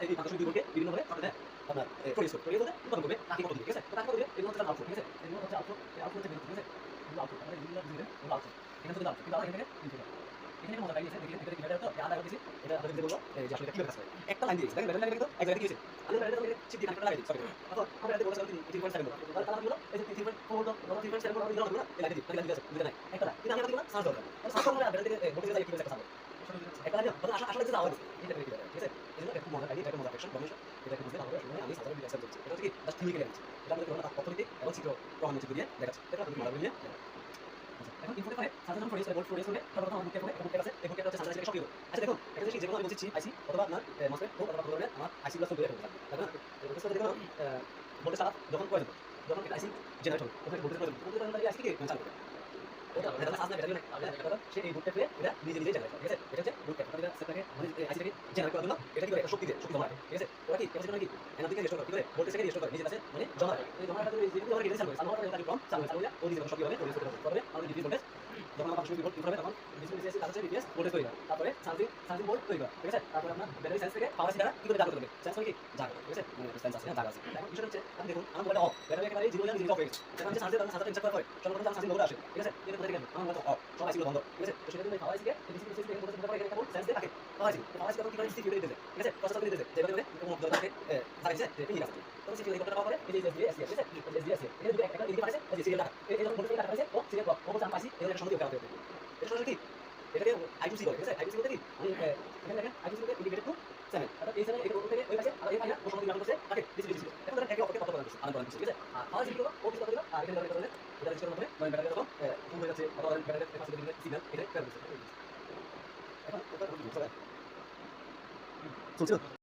এই মাত্রা দুই বলকে বিভিন্ন ভাবে আপনাদের আপনার প্রডিউস করবে উৎপাদন করবে তাকে কত দিবে ঠিক আছে তো তাকে কত দিবে এগুলো হচ্ছে আউটপুট ঠিক আছে এগুলো হচ্ছে আউটপুট এই আউটপুট হচ্ছে ঠিক আছে এগুলো আউটপুট আমরা এগুলো দিবেন এগুলো আউটপুট এখানে থেকে আউটপুট কিন্তু আমরা এখানে ইনপুট এখানে মজা লাগিয়েছে দেখি এটা কিভাবে তো আলাদা করে দিছি এটা আমরা যদি বলবো যে আসলে কিভাবে কাজ করে একটা লাইন দিয়েছি দেখেন ব্যাটারি লাগে তো এক জায়গায় দিয়েছে আমি ব্যাটারি লাগে চিপ দিয়ে কানেক্ট লাগাই দিই সরি এখন আমরা এটা বলছিলাম 3.7 ভোল্ট তাহলে তাহলে হলো এই যে 3.4 ভোল্ট 3.7 ভোল্ট আমরা দিলাম না এই লাইন দিই লাইন দিয়েছে বুঝতে নাই একটা লাইন কিন্তু আমি কথা সার্চ দরকার সার্চ করলে ব্যাটারি থেকে ভোল্টেজ যায় কিভাবে সার্চ একটা লাইন মানে আসলে যে যাওয়া এটা ঠিক আছে এজন্য একটু মজা লাগে এটা মজা অ্যাকশন বন্ধ এটা বুঝতে তাহলে শুনে আমি সার্চ দিয়ে করছি এটা হচ্ছে কি জাস্ট থিওরি করে এটা আমাদের কোনো অথরিটি এবং চিত্র প্রমাণ চিত্র দিয়ে দেখাচ্ছে এটা আপনি মজা করে এখন ইনপুটে করে সার্জান ফোরিস ভোল্ট ফোরিস হলে তারপর আমার বুকে বুকে আছে এই বুকে হচ্ছে সার্জান থেকে সক্রিয় আচ্ছা দেখুন এটা যে যেকোনো আমি বলছি আইসি অথবা আপনার মসফেট অথবা প্রোগ্রামে আমার আইসি প্লাস করে রাখতে তাই না এটা তো দেখুন ভোল্টেজ সারা যখন প্রয়োজন যখন এটা আইসি জেনারেট হবে তখন ভোল্টেজ প্রয়োজন ভোল্টেজ আইসি কে চালু করে ওটা এটা সাজনা ব্যাটারি না সে এই বুটটা পেয়ে এটা নিজে নিজে জেনারেট করে ঠিক আছে এটা হচ্ছে বুটটা এটা সেটাকে মানে আইসিটাকে জেনারেট করার জন্য এটা কি করে একটা শক্তি দেয় শক্তি জমা রাখে ঠিক আছে ওটা কি ক্যাপাসিটর কি এনার্জি কে রেস্টোর করে কি করে ভোল্টেজ কে রেস্টোর করে নিজে কাছে মানে জমা রাখে এই জমা রাখাটা যদি আমরা রিডিউস করে সামনে এটা কম চালু হলে ওই দিকে শক্তি হবে রিডিউস করবে আমাদের ডিভিস ভোল্টেজ যখন আমরা 500 ভোল্ট ইনফ্রারেড তখন ডিসপ্লে এসে তার সাথে ডিভিএস ভোল্টেজ তৈরি হয় তারপরে চার্জিং ভোল্ট তৈরি হয় ঠিক আছে তারপরে আপনার ব্যাটারি সেন্স থেকে পাওয়ার সিটারা কি করে জাগ্রত করবে সেন্স কি জাগ্রত ঠিক আছে মানে সেন্স আছে না জাগ্রত আছে এখন বিষয় হচ্ছে আপনি দেখুন আমার মোবাইলটা অফ ব্যাটারি একেবারে জিরো জিরো অফ হয়ে গেছে এখন যে চার্জে চার্জার ইনস্টল করা হয় সর্বপ্রথম চার্জিং মোডে আসে ঠিক আছে এটা কোথা থেকে আসবে আমার মোবাইল অফ সব আইসি বন্ধ ঠিক আছে তো সেটা যদি পাওয়ার আইসি কে ডিসপ্লে সেন্স থেকে ভোল্টেজ করে এখানে কেবল সেন্স দিয়ে থাকে পাওয়ার আইসি কি করে সিপিইউ দিতে ঠিক আছে প্রসেসর করে দিতে যেভাবে কোনো দরকারে জানিছে যে ঠিক আছে তো সিপিইউ এই কথা পাওয়ার এই যে এসডি ঠিক আছে এসডি আছে এটা যদি একটা দিকে পারে এই যে সিরিয়াল টাকা এই যখন ভোল্টেজ টাকা পাইছে ও সিরিয়াল ব্লক ও বলছে আমি পাইছি এর সঙ্গে কাজ করতে এটা সরাসরি কি এটাকে I2C বলে ঠিক আছে I2C বলতে কি আমি এখানে দেখেন I2C বলতে ইন্ডিকেটেড টু 7 অর্থাৎ এই 7 এর ওপর থেকে ওই পাশে আর এই পাশে ওর সঙ্গে ব্যবহার করতে থাকে ডিসপ্লে এখন ধরেন একে অপরকে কত প্রদান করছে আদান প্রদান করছে ঠিক আছে আর আওয়াজ কি হলো